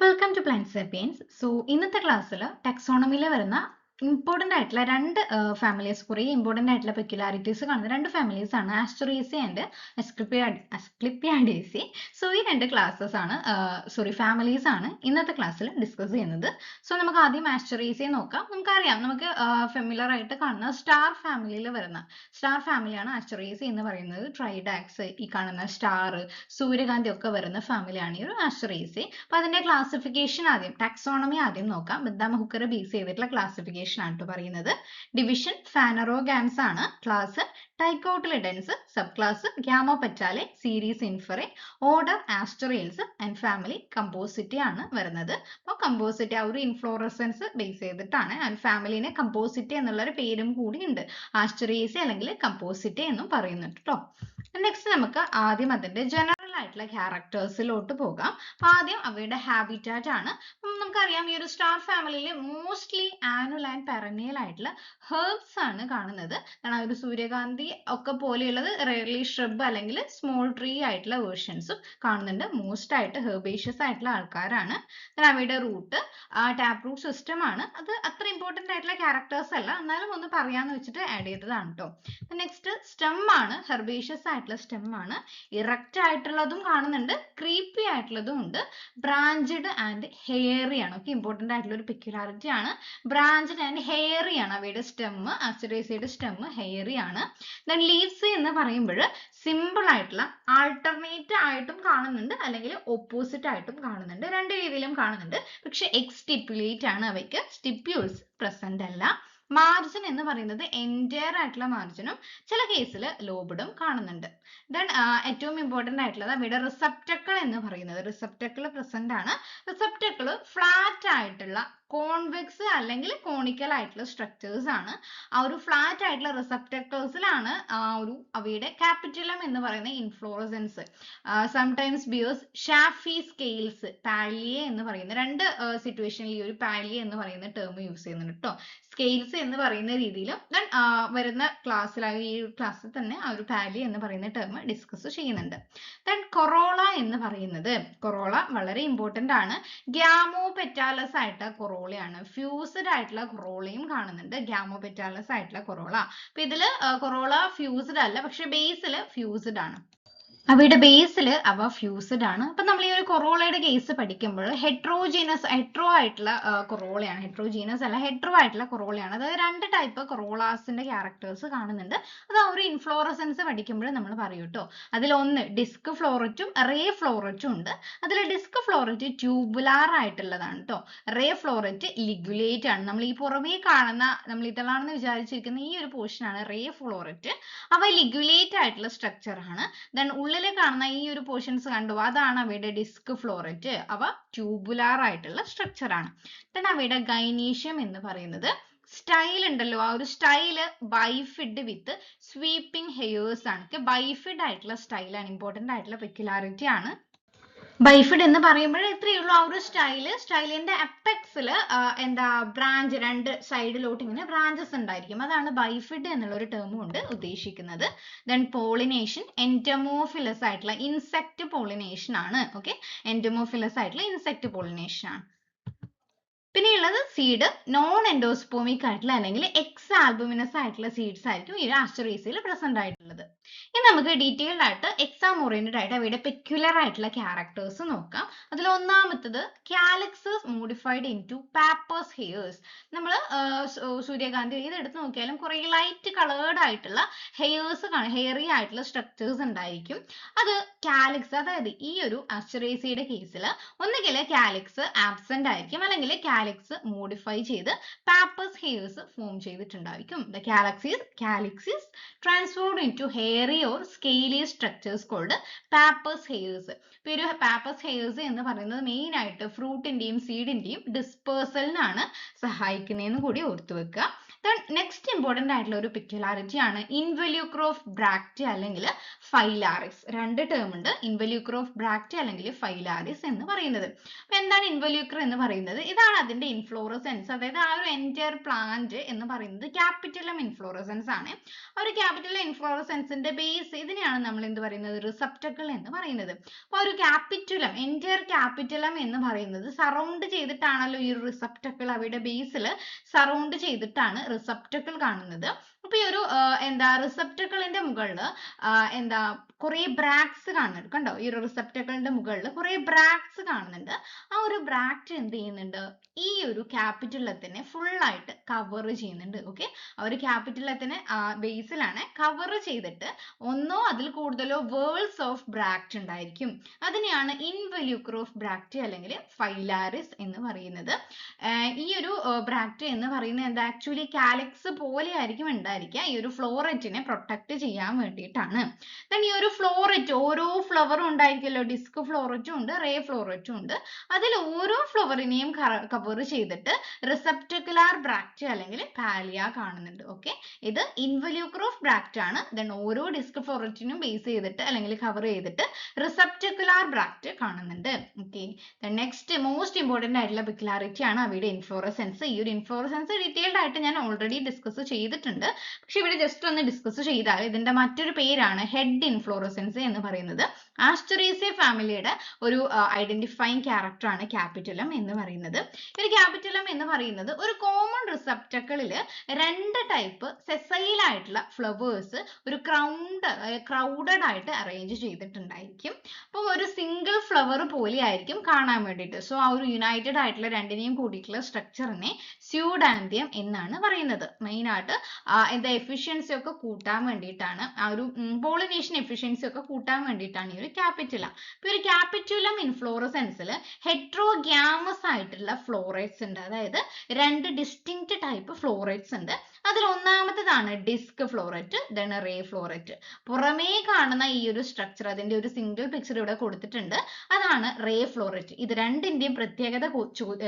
Welcome to plant sapiens. ഇന്നത്തെ ക്ലാസ്സിൽ ടെക്സോണമിയിൽ വരുന്ന ഇമ്പോർട്ടൻ്റ് ആയിട്ടുള്ള രണ്ട് ഫാമിലീസ്, കുറേ ഇമ്പോർട്ടൻ്റ് ആയിട്ടുള്ള പെക്യുലാരിറ്റീസ് കാണുന്ന രണ്ട് ഫാമിലീസ് ആണ് ആസ്ട്രേസി ആൻഡ് അസ്ക്ലിപ്പിയാഡേസി. ഈ രണ്ട് ക്ലാസ്സസ് ആണ് ഫാമിലീസ് ആണ് ഇന്നത്തെ ക്ലാസ്സിൽ ഡിസ്കസ് ചെയ്യുന്നത്. നമുക്ക് ആദ്യം ആസ്ട്രേസിയെ നോക്കാം. നമുക്കറിയാം, നമുക്ക് ഫെമിലർ ആയിട്ട് കാണുന്ന സ്റ്റാർ ഫാമിലിയിൽ വരുന്ന സ്റ്റാർ ഫാമിലിയാണ് ആസ്ട്രേസി എന്ന് പറയുന്നത്. ട്രൈഡാക്സ്, ഈ കാണുന്ന സ്റ്റാർ, സൂര്യകാന്തി ഒക്കെ വരുന്ന ഫാമിലിയാണ് ഈ ഒരു ആസ്ട്രേസി. അപ്പൊ അതിന്റെ ക്ലാസിഫിക്കേഷൻ ആദ്യം, ടാക്സോണമി ആദ്യം നോക്കാം. ബദ്ദാം ഹുക്കർ ബേസ് ചെയ്തിട്ടുള്ള ക്ലാസിഫിക്കേഷൻ ആണ് ട്ടോ പറയുന്നത്. ഡിവിഷൻ ഫാനറോഗാംസ് ആണ്, class Dicotyledons, sub class Gamopetalae, series Inferae, order Asterales and family Compositae ആണ് വരുന്നത്. അപ്പോൾ കമ്പോസിറ്റി ആ ഒരു ഇൻഫ്ലോറസൻസ് ബേസ് ചെയ്തിട്ടാണ്. ആൻഡ് ഫാമിലിനെ കമ്പോസിറ്റി എന്നുള്ള ഒരു പേരും കൂടി ഉണ്ട്. ആസ്റ്ററേസി അല്ലെങ്കിൽ കമ്പോസിറ്റി എന്നും പറയുന്നുണ്ട് ട്ടോ. നെക്സ്റ്റ് നമുക്ക് ആദ്യം അതിന്റെ ജനറൽ ആയിട്ടുള്ള ക്യാരക്ടേഴ്സിലോട്ട് പോകാം. ആദ്യം അവയുടെ ഹാബിറ്റാറ്റ് ആണ്. നമുക്കറിയാം, ഈ ഒരു സ്റ്റാർ ഫാമിലിയിൽ മോസ്റ്റ്ലി ആനുവൽ ആൻഡ് പെറന്നിയൽ ആയിട്ടുള്ള ഹെർബ്സ് ആണ് കാണുന്നത്. കാരണം ഒരു സൂര്യകാന്തി ഒക്കെ പോലെയുള്ളത് റെയർലി ഷ്രബ് അല്ലെങ്കിൽ സ്മോൾ ട്രീ ആയിട്ടുള്ള വേർഷൻസും കാണുന്നുണ്ട്. മോസ്റ്റ് ആയിട്ട് ഹെർബേഷ്യസ് ആയിട്ടുള്ള ആൾക്കാരാണ്. അവയുടെ റൂട്ട് ടാപ്പ് റൂട്ട് സിസ്റ്റം ആണ്. അത് അത്ര ഇമ്പോർട്ടന്റ് ആയിട്ടുള്ള ക്യാരക്ടേഴ്സ് അല്ല, എന്നാലും ഒന്ന് പറയാന്ന് വെച്ചിട്ട് ആഡ് ചെയ്തതാണ് ട്ടോ. നെക്സ്റ്റ് സ്റ്റെം ആണ്, ഹെർബേഷ്യസ് ആയിട്ടുള്ള സ്റ്റെം ആണ്. ഇറക്റ്റ് ആയിട്ടുള്ളതും കാണുന്നുണ്ട്, ക്രീപ്പി ആയിട്ടുള്ളതും ഉണ്ട്. ബ്രാഞ്ചഡ് ആൻഡ് ഹെയറി ആണ്. ഒക്കെ ഇമ്പോർട്ടന്റ് ആയിട്ടുള്ള ഒരു പെക്യുലാരിറ്റി ആണ്. ബ്രാഞ്ചഡ് ആൻഡ് ഹെയറി ആണ് അവയുടെ സ്റ്റെം. ആസ്റ്ററേസിയുടെ സ്റ്റെം ഹെയറി ആണ്. ദെൻ ലീവ്സ് എന്ന് പറയുമ്പോൾ സിമ്പിൾ ആയിട്ടുള്ള ആൾട്ടർനേറ്റ് ആയിട്ടും കാണുന്നുണ്ട്, അല്ലെങ്കിൽ ഓപ്പോസിറ്റ് ആയിട്ടും കാണുന്നുണ്ട്. രണ്ട് രീതിയിലും കാണുന്നുണ്ട്. പക്ഷെ എക്സ്റ്റിപ്പുലേറ്റ് ആണ് അവയ്ക്ക്, സ്റ്റിപ്യൂൾസ് പ്രസന്റ് അല്ല. മാർജിൻ എന്ന് പറയുന്നത് എൻറ്റയർ ആയിട്ടുള്ള മാർജിനും ചില കേസിൽ ലോബിഡും കാണുന്നുണ്ട്. ദെൻ ഏറ്റവും ഇമ്പോർട്ടന്റ് ആയിട്ടുള്ളത് അവയുടെ റിസപ്റ്റക്കിൾ എന്ന് പറയുന്നത്. റിസപ്റ്റക്കിൾ പ്രസന്റ് ആണ്. റിസപ്റ്റക്കിൾ ഫ്ലാറ്റ് ആയിട്ടുള്ള കോൺവെക്സ് അല്ലെങ്കിൽ കോണിക്കൽ ആയിട്ടുള്ള സ്ട്രക്ചേഴ്സ് ആണ്. ആ ഒരു ഫ്ലാറ്റ് ആയിട്ടുള്ള റിസപ്റ്റക്കിൾസിലാണ് അവയുടെ ക്യാപിറ്റുലം എന്ന് പറയുന്ന inflorescence. Sometimes bears chaffy scales, paleae എന്ന് പറയുന്ന രണ്ട് സിറ്റുവേഷനിൽ ഈ ഒരു പാലിയ എന്ന് പറയുന്ന ടേം യൂസ് ചെയ്യുന്നുണ്ട് ട്ടോ. സ്കെയിൽസ് എന്ന് പറയുന്ന രീതിയിലും ദെൻ വരുന്ന ക്ലാസ്സിൽ, ഈ ക്ലാസ്സിൽ തന്നെ ആ ഒരു പാലി എന്ന് പറയുന്ന ടേം ഡിസ്കസ് ചെയ്യുന്നുണ്ട്. ദെൻ കൊറോള എന്ന് പറയുന്നത്, കൊറോള വളരെ ഇമ്പോർട്ടന്റ് ആണ്. ഗ്യാമോപെറ്റാലസ് ആയിട്ടുള്ള കൊറോളയാണ്. ഫ്യൂസ്ഡ് ആയിട്ടുള്ള കൊറോളയും കാണുന്നുണ്ട്, ഗ്യാമോപെറ്റാലസ് ആയിട്ടുള്ള കൊറോള. അപ്പൊ ഇതില് കൊറോള ഫ്യൂസ്ഡ് അല്ല, പക്ഷെ ബേസിൽ ഫ്യൂസ്ഡ് ആണ്. അവയുടെ ബേസിൽ അവ ഫ്യൂസ്ഡ് ആണ്. അപ്പൊ നമ്മൾ ഈ ഒരു കൊറോളയുടെ കേസ് പഠിക്കുമ്പോൾ ഹെട്രോ ആയിട്ടുള്ള കൊറോളയാണ്. ഹെട്രോജീനസ് അല്ല, ഹെട്രോ ആയിട്ടുള്ള കൊറോളയാണ്. അതായത് രണ്ട് ടൈപ്പ് കൊറോളാസിന്റെ ക്യാരക്ടേഴ്സ് കാണുന്നുണ്ട്. അത് ആ ഒരു ഇൻഫ്ലോറസൻസ് പഠിക്കുമ്പോൾ നമ്മൾ പറയും ട്ടോ. അതിലൊന്ന് ഡിസ്ക് ഫ്ലോററ്റും റേ ഫ്ലോററ്റും ഉണ്ട്. അതിൽ ഡിസ്ക് ഫ്ലോററ്റ് ട്യൂബുലാർ ആയിട്ടുള്ളതാണ് ട്ടോ. റേ ഫ്ലോററ്റ് ലിഗുലേറ്റ് ആണ്. നമ്മൾ ഈ പുറമേ കാണുന്ന, നമ്മൾ ഇതളാണെന്ന് വിചാരിച്ചിരിക്കുന്ന ഈ ഒരു പോർഷൻ ആണ് റേ ഫ്ലോററ്റ്. അവ ലിഗുലേറ്റ് ആയിട്ടുള്ള സ്ട്രക്ചർ ആണ്. ദെൻ ഉള്ളിൽ കാണുന്ന ഈ ഒരു പോർഷൻസ് കണ്ടു, അതാണ് അവയുടെ ഡിസ്ക് ഫ്ലോററ്റ്. അവ ട്യൂബുലാർ ആയിട്ടുള്ള സ്ട്രക്ചർ ആണ്. ദെൻ അവയുടെ ഗൈനീഷ്യം എന്ന് പറയുന്നത് സ്റ്റൈൽ ഉണ്ടല്ലോ, ആ ഒരു സ്റ്റൈല് ബൈഫിഡ് വിത്ത് സ്വീപ്പിംഗ് ഹെയേഴ്സ് ആണ്. ബൈഫിഡ് ആയിട്ടുള്ള സ്റ്റൈലാണ്, ഇമ്പോർട്ടന്റ് ആയിട്ടുള്ള പെക്യുലാരിറ്റി ആണ്. ബൈഫിഡ് എന്ന് പറയുമ്പോൾ ഇത്രയേ ഉള്ളൂ. ആ ഒരു സ്റ്റൈലിന്റെ അപ്പെക്സിൽ എന്താ ബ്രാഞ്ച്, രണ്ട് സൈഡിലോട്ട് ഇങ്ങനെ ബ്രാഞ്ചസ് ഉണ്ടായിരിക്കും. അതാണ് ബൈഫിഡ് എന്നുള്ള ഒരു ടേം കൊണ്ട് ഉദ്ദേശിക്കുന്നത്. ദെൻ പോളിനേഷൻ എൻറ്റമോഫിലസ് ആയിട്ടുള്ള ഇൻസെക്ട് പോളിനേഷൻ ആണ്. ഓക്കെ, എൻറ്റമോഫിലസ് ആയിട്ടുള്ള ഇൻസെക്ട് പോളിനേഷൻ ആണ്. പിന്നെയുള്ളത് സീഡ് നോൺ എൻഡോസ്പോമിക് ആയിട്ടുള്ള അല്ലെങ്കിൽ എക്സ് ആൽബുമിനസ് ആയിട്ടുള്ള സീഡ്സ് ആയിരിക്കും ഈ ആസ്റ്ററേസിയിൽ പ്രസന്റ് ആയിട്ടുള്ളത്. ഇനി നമുക്ക് ഡീറ്റെയിൽഡ് ആയിട്ട് എക്സാം ഓറിയന്റഡ് ആയിട്ട് അവയുടെ പെക്യുലർ ആയിട്ടുള്ള ക്യാരക്ടേഴ്സ് നോക്കാം. അതിൽ ഒന്നാമത്തത് കാലിക്സസ് മോഡിഫൈഡ് ഇൻടു പാപ്പേഴ്സ് ഹെയേഴ്സ്. നമ്മൾ സൂര്യകാന്തി ഇത് എടുത്ത് നോക്കിയാലും കുറെ ലൈറ്റ് കളേർഡ് ആയിട്ടുള്ള ഹെയേഴ്സ് കാണും, ഹെയറി ആയിട്ടുള്ള സ്ട്രക്ചേഴ്സ് ഉണ്ടായിരിക്കും. അത് കാലിക്സ്, അതായത് ഈ ഒരു ആസ്റ്ററേസിയുടെ കേസിൽ ഒന്നുകിൽ കാലിക്സ് ആബ്സെന്റ് ആയിരിക്കും, അല്ലെങ്കിൽ കാലിക്സ് മോഡിഫൈ ചെയ്ത് പാപ്പസ് ഹെയർസ് ഫോം ചെയ്തിട്ടുണ്ടായിരിക്കും. The calyx is transformed into hairy or scaly structures called pappus hairs. ഇപ്പോൾ ഒരു പാപ്പസ് ഹെയർസ് എന്ന് പറയുന്നത് മെയിൻ ആയിട്ട് ഫ്രൂട്ടിന്റെയും സീഡിന്റെയും ഡിസ്പേഴ്സലിനാണ് സഹായിക്കുന്നതെന്ന് കൂടി ഓർത്തു വെക്കുക. നെക്സ്റ്റ് ഇമ്പോർട്ടന്റ് ആയിട്ടുള്ള ഒരു പെക്യുലാരിറ്റി ആണ് ഇൻവെല്യൂക്ർ ഓഫ് ബ്രാക്റ്റി അല്ലെങ്കിൽ ഫൈലാറിസ്. രണ്ട് ടേം ഉണ്ട്, ഇൻവെല്യൂക്ർ ഓഫ് ബ്രാക്റ്റി അല്ലെങ്കിൽ ഫൈലാറിസ് എന്ന് പറയുന്നത്. അപ്പൊ എന്താണ് ഇൻവെല്യൂക്ർ എന്ന് പറയുന്നത്? ഇതാണ് അതിന്റെ ഇൻഫ്ലോറസെൻസ്, അതായത് ആ ഒരു എൻറ്റയർ പ്ലാന്റ് എന്ന് പറയുന്നത് ക്യാപിറ്റുലം ഇൻഫ്ലോറസെൻസ് ആണ്. ആ ഒരു ക്യാപിറ്റുലം ഇൻഫ്ലോറസെൻസിന്റെ ബേസ് ഇതിനെയാണ് നമ്മൾ എന്ത് പറയുന്നത്? റിസപ്റ്റക്കിൾ എന്ന് പറയുന്നത്. അപ്പൊ ഒരു ക്യാപിറ്റുലം, എൻറ്റയർ ക്യാപിറ്റുലം എന്ന് പറയുന്നത് സറൗണ്ട് ചെയ്തിട്ടാണല്ലോ ഈ ഒരു റിസപ്റ്റക്കിൾ, അവയുടെ ബേസിൽ സറൗണ്ട് ചെയ്തിട്ടാണ് റിസപ്റ്റക്കിൾ കാണുന്നത്. അപ്പൊ ഈ ഒരു എന്താ റിസപ്റ്റക്കിളിന്റെ മുകളിൽ എന്താ കുറെ ബ്രാക്ട്സ് കാണുന്നുണ്ട്, കണ്ടോ? ഈ ഒരു റിസപ്റ്റക്കിളിന്റെ മുകളിൽ കുറെ ബ്രാക്ട്സ് കാണുന്നുണ്ട്. ആ ഒരു ബ്രാക്ട് എന്ത് ചെയ്യുന്നുണ്ട്? ഈ ഒരു ക്യാപിറ്റുലത്തിനെ ഫുൾ ആയിട്ട് കവർ ചെയ്യുന്നുണ്ട്. ഓക്കെ, ആ ഒരു ക്യാപിറ്റുലത്തിനെ ബേസിലാണ് കവർ ചെയ്തിട്ട് ഒന്നോ അതിൽ കൂടുതലോ വേൾസ് ഓഫ് ബ്രാക്ട് ഉണ്ടായിരിക്കും. അതിനെയാണ് ഇൻവെല്യൂക്ർ ഓഫ് ബ്രാക്റ്റി അല്ലെങ്കിൽ ഫൈലാറിസ് എന്ന് പറയുന്നത്. ഈ ഒരു ബ്രാക്റ്റ് എന്ന് പറയുന്നത് എന്താ? ആക്ച്വലി കാലിക്സ് പോലെ ആയിരിക്കും ഉണ്ടായിരിക്കുക, ഈ ഒരു ഫ്ലോററ്റിനെ പ്രൊട്ടക്ട് ചെയ്യാൻ വേണ്ടിയിട്ടാണ്. ദെൻ ഈ ഒരു ഫ്ലോററ്റ്, ഓരോ ഫ്ലവറും ഉണ്ടായിരിക്കുമല്ലോ, ഡിസ്ക് ഫ്ലോററ്റും ഉണ്ട്, റേ ഫ്ലോററ്റും ഉണ്ട്. അതിൽ ഓരോ ഫ്ലവറിനെയും കവർ ചെയ്തിട്ട് റിസപ്റ്റക്കുലാർ ബ്രാക്റ്റ് അല്ലെങ്കിൽ പാലിയ കാണുന്നുണ്ട്. ഓക്കെ, ഇത് ഇൻവെല്യൂക്ർ ഓഫ് ബ്രാക്റ്റ് ആണ്. ദെൻ ഓരോ ഡിസ്ക് ഫ്ലോററ്റിനും ബേസ് ചെയ്തിട്ട് അല്ലെങ്കിൽ കവർ ചെയ്തിട്ട് റിസപ്റ്റക്കുലാർ ബ്രാക്റ്റ് കാണുന്നുണ്ട്. ഓക്കെ, നെക്സ്റ്റ് മോസ്റ്റ് ഇമ്പോർട്ടന്റ് ആയിട്ടുള്ള പെക്യുലാരിറ്റി ആണ് അവയുടെ ഇൻഫ്ലോറസെൻസ്. ഈ ഒരു ഇൻഫ്ലോറസെൻസ് ഡീറ്റെയിൽഡ് ആയിട്ട് ഞാൻ ഓൾറെഡി ഡിസ്കസ് ചെയ്തിട്ടുണ്ട്, പക്ഷെ ഇവിടെ ജസ്റ്റ് ഒന്ന് ഡിസ്കസ് ചെയ്താൽ ഇതിന്റെ മറ്റൊരു പേരാണ് ഹെഡ് ഇൻഫ്ലോറസെൻസ് എന്ന് പറയുന്നത്. ആസ്റ്ററേസിയ ഫാമിലിയുടെ ഒരു ഐഡന്റിഫൈങ് ക്യാരക്ടർ ആണ് ക്യാപിറ്റുലം എന്ന് പറയുന്നത്. ഒരു ക്യാപിറ്റുലം എന്ന് പറയുന്നത് ഒരു കോമൺ റിസപ്റ്റക്കിളിൽ രണ്ട് ടൈപ്പ് സെസൈൽ ആയിട്ടുള്ള ഫ്ലവേഴ്സ് ഒരു ക്രൗഡഡ് ആയിട്ട് അറേഞ്ച് ചെയ്തിട്ടുണ്ടായിരിക്കും. അപ്പം ഒരു സിംഗിൾ ഫ്ലവർ പോലെ ആയിരിക്കും കാണാൻ വേണ്ടിയിട്ട്. സോ ആ ഒരു യുണൈറ്റഡ് ആയിട്ടുള്ള രണ്ടിനെയും കൂടിയിട്ടുള്ള സ്ട്രക്ചറിനെ സ്യൂഡാന്ത്യം എന്നാണ് പറയുന്നത്. മെയിൻ ആയിട്ട് എന്താ എഫിഷ്യൻസി ഒക്കെ കൂട്ടാൻ വേണ്ടിയിട്ടാണ്, ആ ഒരു പോളിനേഷൻ എഫിഷ്യൻസി ഒക്കെ കൂട്ടാൻ വേണ്ടിയിട്ടാണ് ഈ ഒരു ക്യാപിറ്റുലം. ഇപ്പൊ ഒരു ക്യാപിറ്റുലം ഇൻഫ്ലോറസെൻസിൽ ഹെട്രോഗ്യാമസ് ആയിട്ടുള്ള ഫ്ലോറേറ്റ്സ് ഉണ്ട്, അതായത് രണ്ട് ഡിസ്റ്റിങ്ക്റ്റ് ടൈപ്പ് ഫ്ലോറേറ്റ്സ് ഉണ്ട്. അതിൽ ഒന്നാമത്തേതാണ് disc floret, then ray floret. പുറമേ കാണുന്ന ഈ ഒരു സ്ട്രക്ചർ, അതിന്റെ ഒരു സിംഗിൾ പിക്ചർ ഇവിടെ കൊടുത്തിട്ടുണ്ട്, അതാണ് റേ ഫ്ലോററ്റ്. ഇത് രണ്ടിന്റെയും പ്രത്യേകത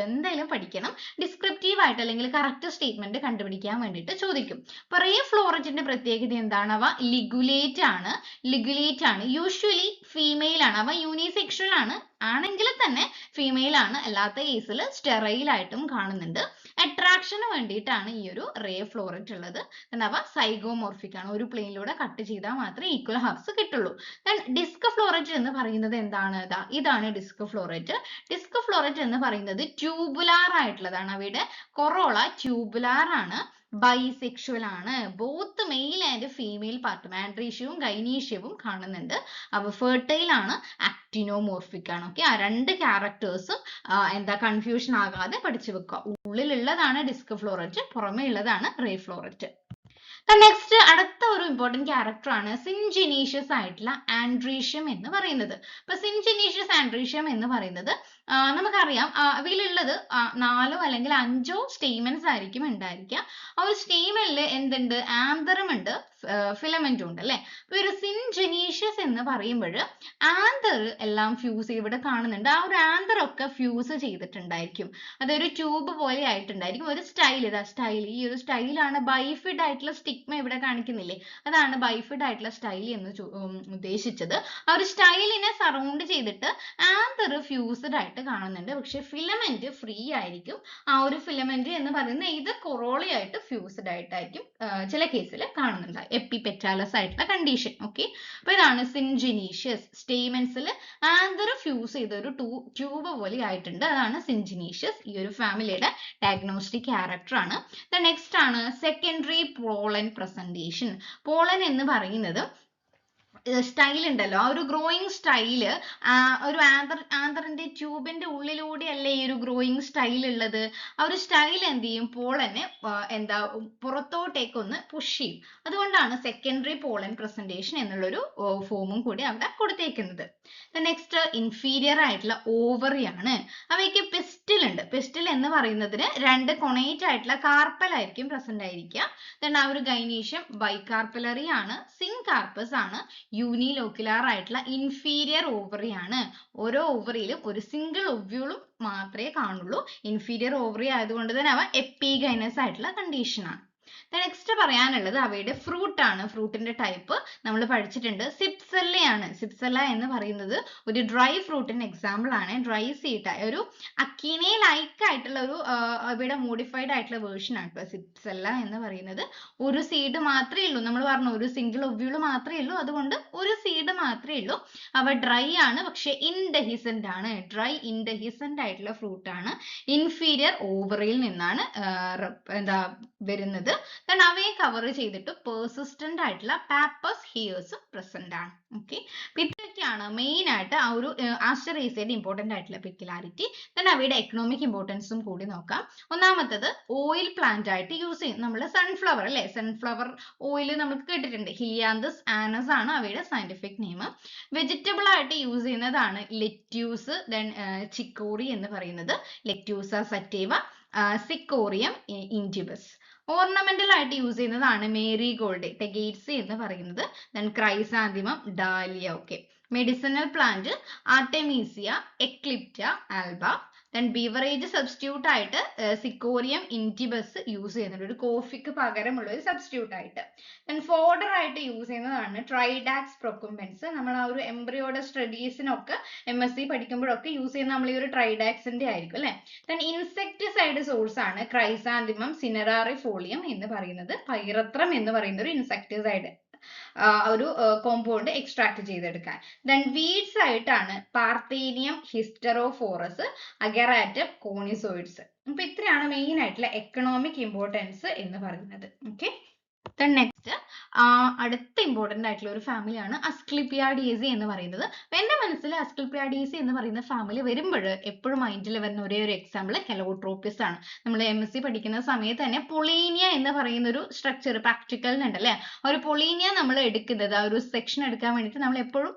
എന്തായാലും പഠിക്കണം, ഡിസ്ക്രിപ്റ്റീവ് ആയിട്ട് അല്ലെങ്കിൽ കറക്റ്റ് സ്റ്റേറ്റ്മെന്റ് കണ്ടുപിടിക്കാൻ വേണ്ടിയിട്ട് ചോദിക്കും. അപ്പൊ റേ ഫ്ലോററ്റിന്റെ പ്രത്യേകത എന്താണ്? അവ ലിഗുലേറ്റ് ആണ്, യൂഷ്വലി ഫീമെയിൽ ആണ്, അവ യൂണിസെക്ഷൽ ആണെങ്കിൽ തന്നെ ഫീമെയിൽ ആണ്, അല്ലാത്ത കേസിൽ സ്റ്റെറൈൽ ആയിട്ടും കാണുന്നുണ്ട്. അട്രാക്ഷന് വേണ്ടിയിട്ടാണ് ഈ ഒരു റേ ഫ്ലോററ്റ് ഉള്ളത്. അവ സൈഗോമോർഫിക് ആണ്, ഒരു പ്ലെയിനിലൂടെ കട്ട് ചെയ്താൽ മാത്രമേ ഈക്വൽ ഹാഫ്സ് കിട്ടുള്ളൂ. ഡിസ്ക് ഫ്ലോററ്റ് എന്ന് പറയുന്നത് എന്താണ്? ഇതാണ് ഡിസ്ക് ഫ്ലോററ്റ്. ഡിസ്ക് ഫ്ലോററ്റ് എന്ന് പറയുന്നത് ട്യൂബുലാർ ആയിട്ടുള്ളതാണ്, അവയുടെ കൊറോള ട്യൂബുലാർ ആണ്, ബൈസെക്ഷൽ ആണ്. Both male and female part, ആൻഡ്രീഷ്യവും ഗൈനീഷ്യവും കാണുന്നുണ്ട്. അവ ഫെർട്ടൈൽ ആണ്, ആക്ടിനോമോർഫിക് ആണ്. ഓക്കെ, ആ രണ്ട് ക്യാരക്ടേഴ്സും എന്താ കൺഫ്യൂഷൻ ആകാതെ പഠിച്ചു വെക്കുക. ഉള്ളിലുള്ളതാണ് ഡിസ്ക് ഫ്ലോററ്റ്, പുറമേ ഉള്ളതാണ് റേ ഫ്ലോററ്റ്. നെക്സ്റ്റ് അടുത്ത ഒരു ഇമ്പോർട്ടന്റ് ക്യാരക്ടർ ആണ് സിൻജിനീഷ്യസ് ആയിട്ടുള്ള ആൻഡ്രീഷ്യം എന്ന് പറയുന്നത്. അപ്പൊ സിൻജിനീഷ്യസ് ആൻഡ്രീഷ്യം എന്ന് പറയുന്നത് നമുക്കറിയാം, അവയിലുള്ളത് 4 അല്ലെങ്കിൽ 5 സ്റ്റേമൻസ് ആയിരിക്കും ഉണ്ടായിരിക്കുക. ആ ഒരു സ്റ്റേമനിൽ എന്തുണ്ട്? ആന്തറും ഉണ്ട്, ഫിലമെന്റും ഉണ്ട് അല്ലെ. അപ്പൊ ഒരു സിൻജിനീഷ്യസ് എന്ന് പറയുമ്പോൾ ആന്തർ എല്ലാം ഫ്യൂസ് ചെയ്ത് ഇവിടെ കാണുന്നുണ്ട്. ആ ഒരു ആന്തർ ഒക്കെ ഫ്യൂസ് ചെയ്തിട്ടുണ്ടായിരിക്കും, അതൊരു ട്യൂബ് പോലെ ആയിട്ടുണ്ടായിരിക്കും. ഒരു സ്റ്റൈൽ, ഈ ഒരു സ്റ്റൈലാണ് ബൈഫിഡ് ആയിട്ടുള്ള സ്റ്റിഗ്മ ഇവിടെ കാണിക്കുന്നില്ലേ, അതാണ് ബൈഫിഡ് ആയിട്ടുള്ള സ്റ്റൈൽ എന്ന് ഉദ്ദേശിച്ചത്. ആ ഒരു സ്റ്റൈലിനെ സറൗണ്ട് ചെയ്തിട്ട് ആന്തർ ഫ്യൂസ്ഡ് ആയിട്ട് കാണുന്നുണ്ട്, പക്ഷെ ഫിലമെന്റ് ഫ്രീ ആയിരിക്കും. ആ ഒരു ഫിലമെന്റ് എന്ന് പറയുന്നത് ഇത് കൊറോളി ആയിട്ട് ഫ്യൂസ്ഡ് ആയിട്ടായിരിക്കും ചില കേസിൽ കാണുന്നുണ്ട്, എപ്പിപെറ്റാലസ് ആയിട്ടുള്ള കണ്ടീഷൻ. ഓക്കെ, അപ്പൊ ഇതാണ് സിൻജിനീഷ്യസ്. സ്റ്റേമൻസിൽ ആന്തർ ഫ്യൂസ് ചെയ്ത ഒരു ട്യൂബ് പോലെ ആയിട്ടുണ്ട്, അതാണ് സിൻജിനീഷ്യസ്. ഈ ഒരു ഫാമിലിയുടെ ഡയഗ്നോസ്റ്റിക് ക്യാരക്ടർ ആണ്. നെക്സ്റ്റ് ആണ് സെക്കൻഡറി പോളൻ പ്രസന്റേഷൻ. പോളൻ എന്ന് പറയുന്നത് സ്റ്റൈൽ ഉണ്ടല്ലോ, ആ ഒരു ഗ്രോയിങ് സ്റ്റൈല് ഒരു ആന്തറിന്റെ ട്യൂബിന്റെ ഉള്ളിലൂടെ അല്ലേ ഈ ഒരു ഗ്രോയിങ് സ്റ്റൈൽ ഉള്ളത്. ആ ഒരു സ്റ്റൈൽ എന്ത് ചെയ്യും? പോളനെ എന്താ പുറത്തോട്ടേക്ക് ഒന്ന് പുഷ് ചെയ്യും. അതുകൊണ്ടാണ് സെക്കൻഡറി പോളൻ പ്രസന്റേഷൻ എന്നുള്ളൊരു ഫോമും കൂടി അവിടെ കൊടുത്തേക്കുന്നത്. നെക്സ്റ്റ് ഇൻഫീരിയർ ആയിട്ടുള്ള ഓവറി ആണ്. അവയ്ക്ക് പിസ്റ്റിൽ ഉണ്ട്. പിസ്റ്റിൽ എന്ന് പറയുന്നതിന് 2 കൊണേറ്റ് ആയിട്ടുള്ള കാർപ്പൽ ആയിരിക്കും പ്രസന്റ് ആയിരിക്കുക. then ആ ഒരു ഗൈനീഷ്യം ബൈകാർപ്പലറി ആണ്, സിൻകാർപ്പസ് ആണ്, യൂണിലോക്യുലാർ ആയിട്ടുള്ള ഇൻഫീരിയർ ഓവറി ആണ്. ഓരോ ഓവറിയിലും ഒരു സിംഗിൾ ഒവ്യൂളും മാത്രമേ കാണുള്ളൂ. ഇൻഫീരിയർ ഓവറി ആയതുകൊണ്ട് തന്നെ അവ എപ്പിഗൈനസ് ആയിട്ടുള്ള കണ്ടീഷൻ ആണ്. നെക്സ്റ്റ് പറയാനുള്ളത് അവയുടെ ഫ്രൂട്ട് ആണ്. ഫ്രൂട്ടിന്റെ ടൈപ്പ് നമ്മൾ പഠിച്ചിട്ടുണ്ട്. സിപ്സെല്ലയാണ്. സിപ്സെല്ല എന്ന് പറയുന്നത് ഒരു ഡ്രൈ ഫ്രൂട്ടിന്റെ എക്സാമ്പിൾ ആണ്. ഡ്രൈ സീഡ് ഒരു അക്കീനെ ലൈക്ക് ആയിട്ടുള്ള ഒരു അവയുടെ മോഡിഫൈഡ് ആയിട്ടുള്ള വേർഷൻ ആണ് കേട്ടോ സിപ്സെല്ല എന്ന് പറയുന്നത്. ഒരു സീഡ് മാത്രമേ ഉള്ളൂ. നമ്മൾ പറഞ്ഞു ഒരു സിംഗിൾ ഒവ്യൂൾ മാത്രമേ ഉള്ളൂ. അതുകൊണ്ട് ഒരു സീഡ് മാത്രമേ ഉള്ളൂ. അവ ഡ്രൈ ആണ്, പക്ഷെ ഇൻഡെഹിസന്റ് ആണ്. ഡ്രൈ ഇൻഡെഹിസന്റ് ആയിട്ടുള്ള ഫ്രൂട്ട് ആണ്. ഇൻഫീരിയർ ഓവറിയിൽ നിന്നാണ് എന്താ വരുന്നത്. then അവയെ കവർ ചെയ്തിട്ട് പെർസിസ്റ്റന്റ് ആയിട്ടുള്ള പാപ്പസ് ഹിയേഴ്സും പ്രസന്റ് ആണ്. ഓക്കെ, ഇതൊക്കെയാണ് മെയിൻ ആയിട്ട് ആ ഒരു ആസ്റ്ററേസിയയുടെ ഇമ്പോർട്ടന്റ് ആയിട്ടുള്ള പെക്യുലാരിറ്റി. then അവയുടെ എക്കണോമിക് ഇമ്പോർട്ടൻസും കൂടി നോക്കാം. ഒന്നാമത്തത് ഓയിൽ പ്ലാന്റ് ആയിട്ട് യൂസ് ചെയ്യും. നമ്മൾ സൺഫ്ലവർ അല്ലെ, സൺഫ്ലവർ ഓയിൽ നമുക്ക് കേട്ടിട്ടുണ്ട്. ഹിലിയാന്തസ് ആനസ് ആണ് അവയുടെ സയന്റിഫിക് നെയിം. വെജിറ്റബിൾ ആയിട്ട് യൂസ് ചെയ്യുന്നതാണ് ലെറ്റ്യൂസ്, then ചിക്കോറി എന്ന് പറയുന്നത്, Lactuca sativa, Cichorium intybus. Ornamental ആയിട്ട് യൂസ് ചെയ്യുന്നതാണ് മേരിഗോൾഡ്, ടെഗേറ്റ്സി എന്ന് പറയുന്നത്, then chrysanthemum, dahlia. Okay, medicinal plant Artemisia, Eclipta, alba. then beverage substitute ആയിട്ട് സിക്കോറിയം ഇൻഡിബസ് യൂസ് ചെയ്യുന്നുണ്ട്, ഒരു കോഫിക്ക് പകരമുള്ള ഒരു സബ്സ്റ്റിറ്റ്യൂട്ട് ആയിട്ട്. then ഫോഡർ ആയിട്ട് യൂസ് ചെയ്യുന്നതാണ് ട്രൈഡാക്സ് പ്രൊക്കുംബൻസ്. നമ്മൾ ആ ഒരു എംബ്രിയോയുടെ സ്റ്റഡീസിനൊക്കെ MSc പഠിക്കുമ്പോഴൊക്കെ യൂസ് ചെയ്യുന്ന നമ്മൾ ഈ ഒരു ട്രൈഡാക്സിന്റെ ആയിരിക്കും അല്ലെ. then ഇൻസെക്ടിസൈഡ് സോഴ്സ് ആണ് ക്രൈസാന്തിമം സിനറാറിഫോളിയം എന്ന് പറയുന്നത്. പൈറത്രം എന്ന് പറയുന്ന ഒരു ഇൻസെക്ടിസൈഡ് ഒരു കോമ്പൗണ്ട് എക്സ്ട്രാക്ട് ചെയ്തെടുക്കാൻ. then വീഡ്സ് ആയിട്ടാണ് പാർത്തേനിയം, ഹിസ്റ്ററോഫോറസ്, അഗറാറ്റം, കോണിസോയിഡ്സ്. അപ്പൊ ഇത്രയാണ് മെയിൻ ആയിട്ടുള്ള എക്കണോമിക് ഇമ്പോർട്ടൻസ് എന്ന് പറയുന്നത്. ഓക്കെ, then next അടുത്ത ഇമ്പോർട്ടന്റ് ആയിട്ടുള്ള ഒരു ഫാമിലിയാണ് അസ്ക്ലിപ്പിയാഡിയേസി എന്ന് പറയുന്നത്. എന്റെ മനസ്സിൽ അസ്ക്ലിപ്പിയാഡിയേസി എന്ന് പറയുന്ന ഫാമിലി വരുമ്പോൾ എപ്പോഴും മൈൻഡിൽ വരുന്ന ഒരേ ഒരു എക്സാമ്പിൾ കെലോട്രോപ്പിസ് ആണ്. നമ്മൾ MSc പഠിക്കുന്ന സമയത്ത് തന്നെ പൊളീനിയ എന്ന് പറയുന്ന ഒരു സ്ട്രക്ചർ പ്രാക്ടിക്കലിനുണ്ട് അല്ലെ. ഒരു പൊളീനിയ നമ്മൾ എടുക്കുന്നത് ആ ഒരു സെക്ഷൻ എടുക്കാൻ വേണ്ടിയിട്ട് നമ്മൾ എപ്പോഴും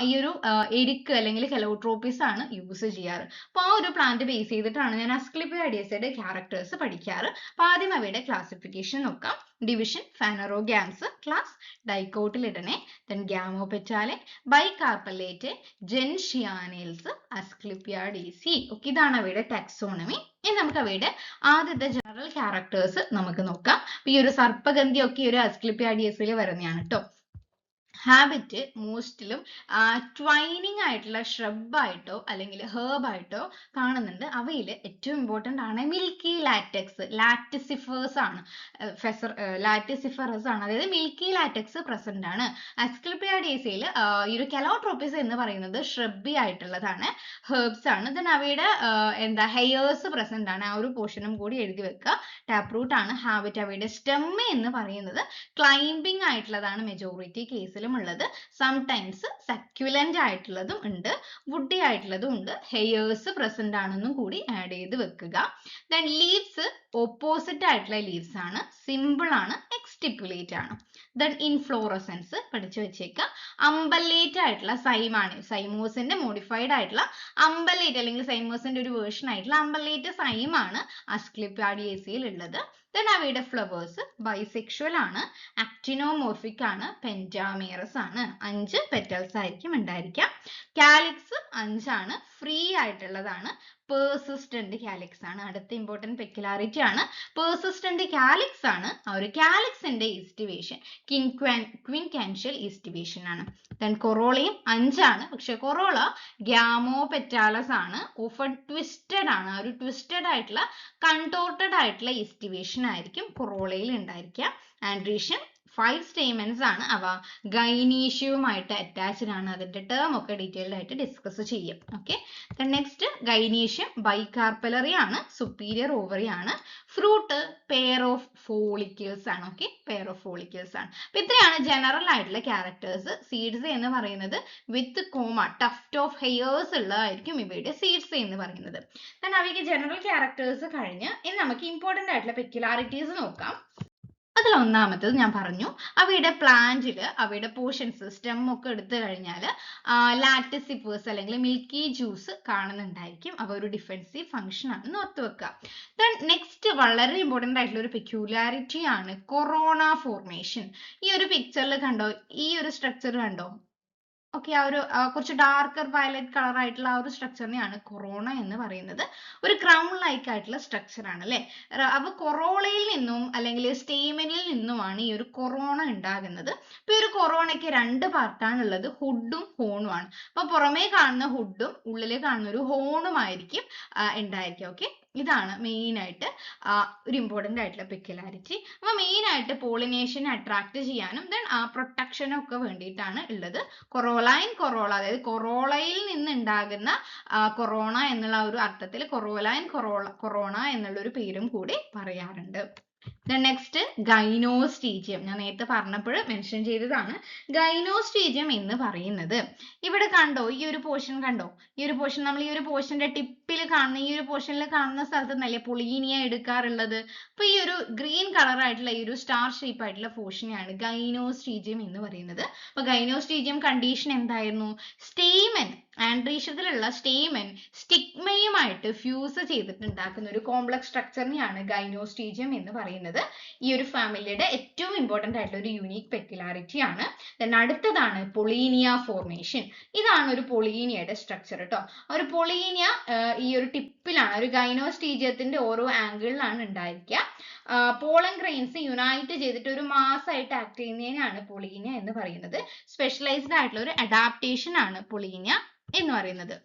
ഈ ഒരു എരിക്ക് അല്ലെങ്കിൽ കെലോട്രോപ്പിസ് ആണ് യൂസ് ചെയ്യാറ്. അപ്പൊ ആ ഒരു പ്ലാന്റ് ബേസ് ചെയ്തിട്ടാണ് ഞാൻ അസ്ക്ലിപ്പിയാഡിയേസിയുടെ ക്യാരക്ടേഴ്സ് പഠിക്കാറ്. അപ്പൊ ആദ്യം അവയുടെ ക്ലാസിഫിക്കേഷൻ നോക്കാം. Division Phanerogams, class Dicotyledonae, then Gamopetalae, Bicarpellatae, Gentianales, Asclepiadaceae. Okay, ഇതാണ് അവയുടെ ടാക്സോണമി. ഇനി നമുക്ക് അവയുടെ ആദ്യത്തെ ജനറൽ ക്യാരക്ടേഴ്സ് നമുക്ക് നോക്കാം. ഈ ഒരു സർപ്പഗന്ധി ഒക്കെ ഈ ഒരു അസ്ക്ലിപ്പിയാഡിയേസിൽ വരുന്നതാണ് കേട്ടോ. ഹാബിറ്റ് മോസ്റ്റിലും ട്വൈനിങ് ആയിട്ടുള്ള ഷ്രബ് ആയിട്ടോ അല്ലെങ്കിൽ ഹേർബ് ആയിട്ടോ കാണുന്നുണ്ട്. അവയിൽ ഏറ്റവും ഇമ്പോർട്ടന്റ് ആണ് മിൽക്കി ലാറ്റക്സ്, ലാറ്റിസിഫേഴ്സ് ആണ്, ലാറ്റിസിഫറസ് ആണ്, അതായത് മിൽക്കി ലാറ്റക്സ് പ്രസന്റ് ആണ്. അസ്ക്ലിപ്പിയാഡിയേസിയിൽ ഈ ഒരു കെലോട്രോപ്പിസ് എന്ന് പറയുന്നത് ഷ്രബി ആയിട്ടുള്ളതാണ്, ഹെർബ്സ് ആണ്. then അവയുടെ എന്താ ഹെയേഴ്സ് പ്രസന്റ് ആണ്, ആ ഒരു പോർഷനും കൂടി എഴുതി വെക്കുക. ടാപ്പ് റൂട്ട് ആണ്. ഹാബിറ്റ് അവയുടെ സ്റ്റെം എന്ന് പറയുന്നത് ക്ലൈംബിംഗ് ആയിട്ടുള്ളതാണ് മെജോറിറ്റി കേസിലും ഉള്ളത്. സംടൈംസ് സക്യുലന്റ് ആയിട്ടുള്ളതും ഉണ്ട്, വുഡി ആയിട്ടുള്ളതും ഉണ്ട്. ഹെയേഴ്സ് പ്രസന്റ് ആണെന്നും കൂടി ആഡ് ചെയ്ത് വെക്കുക. then ലീവ്സ് ഓപ്പോസിറ്റ് ആയിട്ടുള്ള ലീവ്സ് ആണ്, സിമ്പിൾ ആണ്, എക്സ്റ്റിപ്പുലേറ്റ് ആണ്. then ഇൻഫ്ലോറസൻസ് പഠിച്ചു വെച്ചേക്കുക. അമ്പലേറ്റ് ആയിട്ടുള്ള സൈമാണ്, സൈമോസിന്റെ മോഡിഫൈഡ് ആയിട്ടുള്ള അമ്പലേറ്റ് അല്ലെങ്കിൽ സൈമോസിന്റെ ഒരു വേർഷൻ ആയിട്ടുള്ള അമ്പലേറ്റ് സൈമാണ് അസ്ക്ലിപ്പിയാഡിയേസിയിൽ ഉള്ളത്. then അവയുടെ ഫ്ലവേഴ്സ് ബൈസെക്ഷുവൽ ആണ്, ആക്ടിനോമോർഫിക് ആണ്, പെന്റാമേറസ് ആണ്. 5 പെറ്റൽസ് ആയിരിക്കും ഉണ്ടായിരിക്കുക. കാലിക്സ് 5 ആണ്, ഫ്രീ ആയിട്ടുള്ളതാണ്, പേഴ്സിസ്റ്റന്റ് കാലിക്സ് ആണ്. അടുത്ത ഇമ്പോർട്ടന്റ് പെക്യുലാരിറ്റി ആണ് പേഴ്സിസ്റ്റന്റ് കാലിക്സ് ആണ്. ആ ഒരു കാലിക്സിന്റെ ഈസ്റ്റിവേഷൻ ക്വിൻകാൻഷ്യൽ ഈസ്റ്റിവേഷൻ ആണ്. then കൊറോളയും 5 ആണ്, പക്ഷെ കൊറോള ഗ്യാമോപെറ്റാലസ് ആണ്, ഓഫൺ ട്വിസ്റ്റഡ് ആണ്. ഒരു ട്വിസ്റ്റഡ് ആയിട്ടുള്ള കൺടോർട്ടഡ് ആയിട്ടുള്ള ഈസ്റ്റിവേഷൻ ആയിരിക്കും കൊറോളയിൽ ഉണ്ടായിരിക്കുക. ആൻഡ്രീഷ്യൻ 5 stamens ആണ്. അവ ഗൈനീഷ്യവുമായിട്ട് അറ്റാച്ച്ഡ് ആണ്. അതിന്റെ ടേം ഒക്കെ ഡീറ്റെയിൽഡ് ആയിട്ട് ഡിസ്കസ് ചെയ്യും. ഓക്കെ, നെക്സ്റ്റ് ഗൈനീഷ്യം ബൈകാർപ്പലറി ആണ്, സുപ്പീരിയർ ഓവറി ആണ്. ഫ്രൂട്ട് പെയർ ഓഫ് ഫോളിക്കിൾസ് ആണ്. ഓക്കെ, പെയർ ഓഫ് ഫോളിക്കിൾസ് ആണ്. അപ്പൊ ഇത്രയാണ് ജനറൽ ആയിട്ടുള്ള ക്യാരക്ടേഴ്സ്. സീഡ്സ് എന്ന് പറയുന്നത് വിത്ത് കോമ ടഫ്റ്റ് ഓഫ് ഹെയേഴ്സ് ഉള്ളതായിരിക്കും ഇവയുടെ സീഡ്സ് എന്ന് പറയുന്നത്. then അവയ്ക്ക് ജനറൽ ക്യാരക്ടേഴ്സ് കഴിഞ്ഞ് ഇനി നമുക്ക് ഇമ്പോർട്ടന്റ് ആയിട്ടുള്ള പെക്യുലാരിറ്റീസ് നോക്കാം. അതിൽ ഒന്നാമത്തത് ഞാൻ പറഞ്ഞു, അവയുടെ പ്ലാന്റിൽ അവയുടെ പോർഷൻസ് സ്റ്റെം ഒക്കെ എടുത്തു കഴിഞ്ഞാൽ ലാറ്റിസിഫേഴ്സ് അല്ലെങ്കിൽ മിൽക്കി ജ്യൂസ് കാണുന്നുണ്ടായിരിക്കും. അവ ഒരു ഡിഫെൻസീവ് ഫംഗ്ഷൻ ആണെന്ന് ഓർത്ത് വെക്കുക. then നെക്സ്റ്റ് വളരെ ഇമ്പോർട്ടന്റ് ആയിട്ടുള്ള ഒരു പെക്യുലാരിറ്റി ആണ് കൊറോണ ഫോർമേഷൻ. ഈ ഒരു പിക്ചറിൽ കണ്ടോ, ഈ ഒരു സ്ട്രക്ചർ കണ്ടോ, ഓക്കെ, ആ ഒരു കുറച്ച് ഡാർക്കർ വയലറ്റ് കളർ ആയിട്ടുള്ള ആ ഒരു സ്ട്രക്ചറിനെയാണ് കൊറോണ എന്ന് പറയുന്നത്. ഒരു ക്രൗൺ ലൈക്ക് ആയിട്ടുള്ള സ്ട്രക്ചർ ആണ് അല്ലെ. അപ്പൊ കൊറോളയിൽ നിന്നും അല്ലെങ്കിൽ സ്റ്റേമനിൽ നിന്നുമാണ് ഈ ഒരു കൊറോണ ഉണ്ടാകുന്നത്. അപ്പൊ ഈ ഒരു കൊറോണയ്ക്ക് രണ്ട് പാർട്ടാണ് ഉള്ളത്, ഹുഡും ഹോണും ആണ്. അപ്പൊ പുറമേ കാണുന്ന ഹുഡും ഉള്ളിൽ കാണുന്ന ഒരു ഹോണും ആയിരിക്കും ഉണ്ടായിരിക്കുക. ഓക്കെ, ഇതാണ് മെയിൻ ആയിട്ട് ഒരു ഇമ്പോർട്ടന്റ് ആയിട്ടുള്ള പെക്യുലാരിറ്റി. അപ്പൊ മെയിൻ ആയിട്ട് പോളിനേഷൻ അട്രാക്ട് ചെയ്യാനും ദെൻ പ്രൊട്ടക്ഷനും ഒക്കെ വേണ്ടിയിട്ടാണ് ഉള്ളത്. കൊറോളൈൻ കൊറോള, അതായത് കൊറോളയിൽ നിന്ന് ഉണ്ടാകുന്ന കൊറോണ എന്നുള്ള ഒരു അർത്ഥത്തിൽ കൊറോലൈൻ കൊറോണ എന്നുള്ള ഒരു പേരും കൂടി പറയാറുണ്ട്. നെക്സ്റ്റ് ഗൈനോസ്റ്റീജിയം, ഞാൻ നേരത്തെ പറഞ്ഞപ്പോൾ മെൻഷൻ ചെയ്തതാണ്. ഗൈനോസ്റ്റീജിയം എന്ന് പറയുന്നത് ഇവിടെ കണ്ടോ, ഈ ഒരു പോർഷൻ കണ്ടോ, ഈ ഒരു പോർഷൻ നമ്മൾ ഈ ഒരു പോർഷന്റെ ടിപ്പിൽ കാണുന്ന ഈ ഒരു പോർഷനിൽ കാണുന്ന സ്ഥലത്ത് നിന്നല്ലേ പൊളീനിയ എടുക്കാറുള്ളത്. അപ്പൊ ഈ ഒരു ഗ്രീൻ കളർ ആയിട്ടുള്ള ഈ ഒരു സ്റ്റാർ ഷേപ്പ് ആയിട്ടുള്ള പോർഷനെയാണ് ഗൈനോസ്റ്റീജിയം എന്ന് പറയുന്നത്. അപ്പൊ ഗൈനോസ്റ്റീജിയം കണ്ടീഷൻ എന്തായിരുന്നു? സ്റ്റേമൻ, ആൻഡ്രീഷ്യത്തിലുള്ള സ്റ്റേമൻ സ്റ്റിഗ്മയുമായിട്ട് ഫ്യൂസ് ചെയ്തിട്ട് ഉണ്ടാക്കുന്ന ഒരു കോംപ്ലക്സ് സ്ട്രക്ചറിനെയാണ് ഗൈനോസ്റ്റീജിയം എന്ന് പറയുന്നത്. ഈ ഒരു ഫാമിലിയുടെ ഏറ്റവും ഇമ്പോർട്ടന്റ് ആയിട്ടുള്ള ഒരു യൂണിക് പെക്യുലാരിറ്റി ആണ്. അടുത്തതാണ് പൊളീനിയ ഫോർമേഷൻ. ഇതാണ് ഒരു പൊളീനിയയുടെ സ്ട്രക്ചർ കേട്ടോ. ഒരു പൊളീനിയ ഈ ഒരു ടിപ്പിലാണ്, ഒരു ഗൈനോസ്റ്റീജിയത്തിന്റെ ഓരോ ആംഗിളിലാണ് ഉണ്ടായിരിക്കുക. പോളൻ ഗ്രെയിൻസ് യുണൈറ്റ് ചെയ്തിട്ട് ഒരു മാസ് ആയിട്ട് ആക്ട് ചെയ്യുന്നതിനാണ് പൊളീനിയ എന്ന് പറയുന്നത്. സ്പെഷ്യലൈസ്ഡ് ആയിട്ടുള്ള ഒരു അഡാപ്റ്റേഷൻ ആണ് പൊളീനിയ എന്ന് പറയുന്നത്.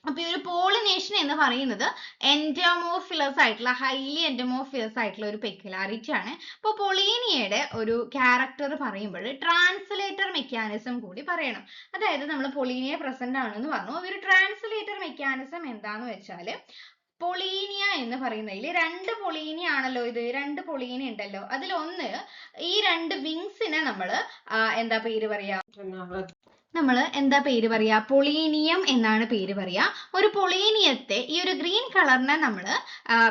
അപ്പൊ ഈ ഒരു പോളിനേഷൻ എന്ന് പറയുന്നത് എൻഡോമോർഫിലസ് ആയിട്ടുള്ള, ഹൈലി എൻഡോമോർഫിലസ് ആയിട്ടുള്ള ഒരു പെക്യുലാരിറ്റി ആണ്. അപ്പൊ പൊളീനിയയുടെ ഒരു ക്യാരക്ടർ പറയുമ്പോൾ ട്രാൻസ്ലേറ്റർ മെക്കാനിസം കൂടി പറയണം. അതായത് നമ്മൾ പൊളീനിയ പ്രസന്റ് ആണെന്ന് പറഞ്ഞു. ഒരു ട്രാൻസ്ലേറ്റർ മെക്കാനിസം എന്താന്ന് വെച്ചാൽ, പൊളീനിയ എന്ന് പറയുന്നതിൽ രണ്ട് പൊളീനിയ ആണല്ലോ ഇത്, രണ്ട് പൊളീനിയ ഉണ്ടല്ലോ. അതിലൊന്ന് ഈ രണ്ട് വിങ്സിനെ നമ്മൾ എന്താ പേര് പറയാ, നമ്മൾ എന്താ പേര് പറയാ, പൊളീനിയം എന്നാണ് പേര് പറയാ. ഒരു പൊളീനിയത്തെ ഈ ഒരു ഗ്രീൻ കളറിനെ നമ്മൾ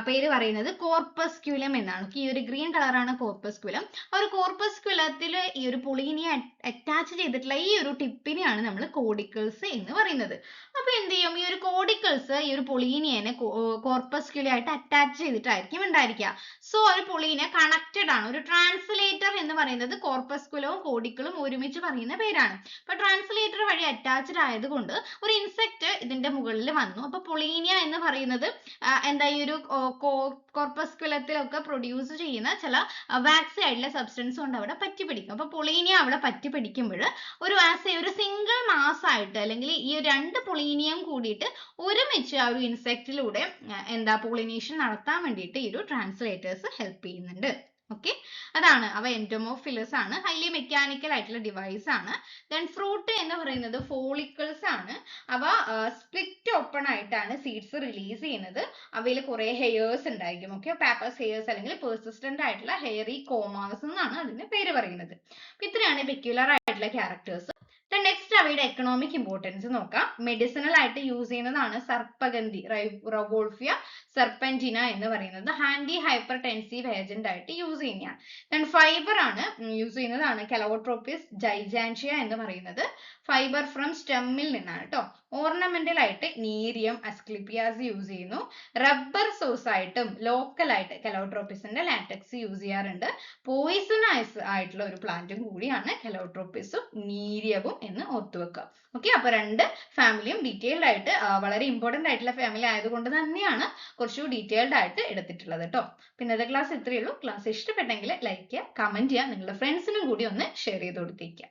പേര് പറയുന്നത് കോർപ്പസ്ക്യുലം എന്നാണ്. ഈ ഒരു ഗ്രീൻ കളറാണ് കോർപ്പസ്ക്യുലം. ആ ഒരു കോർപ്പസ്ക്യുലത്തിൽ ഈ ഒരു പൊളീനിയ അറ്റാച്ച് ചെയ്തിട്ടുള്ള ഈ ഒരു ടിപ്പിനെയാണ് നമ്മൾ കോഡിക്കിൾസ് എന്ന് പറയുന്നത്. അപ്പൊ എന്ത് ചെയ്യും, ഈ ഒരു കോഡിക്കിൾസ് ഈ ഒരു പൊളീനിയനെ കോർപ്പസ്ക്യുലായിട്ട് അറ്റാച്ച് ചെയ്തിട്ടായിരിക്കും ഉണ്ടായിരിക്കുക. സോ ഒരു പൊളീനിയ കണക്റ്റഡ് ആണ്. ഒരു ട്രാൻസ്ലേറ്റർ എന്ന് പറയുന്നത് കോർപ്പസ്ക്യുലവും കോഡിക്കിളും ഒരുമിച്ച് പറയുന്ന പേരാണ്. അപ്പൊ ട്രാൻസ്ലേറ്റർ വഴി അറ്റാച്ച്ഡ് ആയതുകൊണ്ട് ഒരു ഇൻസെക്ട് ഇതിന്റെ മുകളിൽ വന്നു. അപ്പൊ പൊളീനിയ എന്ന് പറയുന്നത് എന്താ, ഈ ഒരു കോർപ്പസ്ക്യുലത്തിലൊക്കെ പ്രൊഡ്യൂസ് ചെയ്യുന്ന ചില വാക്സി ആയിട്ടുള്ള സബ്സ്റ്റൻസ് കൊണ്ട് അവിടെ പറ്റി പിടിക്കും. അപ്പൊ പൊളീനിയ അവിടെ പറ്റി പിടിക്കുമ്പോൾ ഒരു സിംഗിൾ മാസ് ആയിട്ട്, അല്ലെങ്കിൽ ഈ രണ്ട് പൊളീനിയം കൂടിയിട്ട് ഒരുമിച്ച് ആ ഒരു ഇൻസെക്റ്റിലൂടെ എന്താ പോളിനേഷൻ നടത്താൻ വേണ്ടിയിട്ട് ഈ ഒരു ട്രാൻസ്ലേറ്റേഴ്സ് ഹെൽപ്പ് ചെയ്യുന്നുണ്ട്. ഓക്കെ, അതാണ് അവ എൻഡോമോർഫിലസ് ആണ്, ഹൈലി മെക്കാനിക്കൽ ആയിട്ടുള്ള ഡിവൈസ് ആണ്. ദെൻ ഫ്രൂട്ട് എന്ന് പറയുന്നത് ഫോളിക്കിൾസ് ആണ്. അവ സ്പ്ലിറ്റ് ഓപ്പൺ ആയിട്ടാണ് സീഡ്സ് റിലീസ് ചെയ്യുന്നത്. അവയിൽ കുറെ ഹെയർസ് ഉണ്ടായിരിക്കും. ഓക്കെ, പാപ്പസ് ഹെയർസ് അല്ലെങ്കിൽ പെർസിസ്റ്റന്റ് ആയിട്ടുള്ള ഹെയറി കോമാസ് എന്നാണ് അതിന്റെ പേര് പറയുന്നത്. അപ്പൊ ഇത്രയാണ് പെക്യുലർ ആയിട്ടുള്ള ക്യാരക്ടേഴ്സ്. നെക്സ്റ്റ് അവയുടെ എക്കണോമിക് ഇമ്പോർട്ടൻസ് നോക്കാം. മെഡിസിനൽ ആയിട്ട് യൂസ് ചെയ്യുന്നതാണ് സർപ്പഗന്ധി, റവോൾഫിയ സെർപെന്റിന എന്ന് പറയുന്നത്. ആന്റി ഹൈപ്പർ ടെൻസീവ് ഏജന്റ് ആയിട്ട് യൂസ് ചെയ്യുന്നതാണ്. ദെൻ ഫൈബർ ആണ് യൂസ് ചെയ്യുന്നതാണ് കലോട്രോപ്പിസ് ജൈജാൻഷ്യ എന്ന് പറയുന്നത്. ഫൈബർ ഫ്രം സ്റ്റെമ്മിൽ നിന്നാണ് കേട്ടോ. ഓർണമെന്റൽ ആയിട്ട് നീരിയം, അസ്ക്ലിപ്പിയാസ് യൂസ് ചെയ്യുന്നു. റബ്ബർ സോഴ്സ് ആയിട്ടും ലോക്കൽ ആയിട്ട് കലോട്രോപ്പിസിന്റെ ലാറ്റക്സ് യൂസ് ചെയ്യാറുണ്ട്. പോയിസണസ് ആയിട്ടുള്ള ഒരു പ്ലാന്റും കൂടിയാണ് കലോട്രോപ്പിസും നീരിയവും എന്ന് ഓർത്തുവെക്കുക. ഓക്കെ, അപ്പൊ രണ്ട് ഫാമിലിയും ഡീറ്റെയിൽഡ് ആയിട്ട് വളരെ ഇമ്പോർട്ടന്റ് ആയിട്ടുള്ള ഫാമിലി ആയതുകൊണ്ട് തന്നെയാണ് കുറച്ചു ഡീറ്റെയിൽഡ് ആയിട്ട് എടുത്തിട്ടുള്ളത് കേട്ടോ. ഇന്നത്തെ ക്ലാസ് ഇത്രയേ ഉള്ളൂ. ക്ലാസ് ഇഷ്ടപ്പെട്ടെങ്കിൽ ലൈക്ക് ചെയ്യുക, കമന്റ് ചെയ്യുക, നിങ്ങളുടെ ഫ്രണ്ട്സിനും കൂടി ഒന്ന് ഷെയർ ചെയ്ത് കൊടുത്തേക്കുക.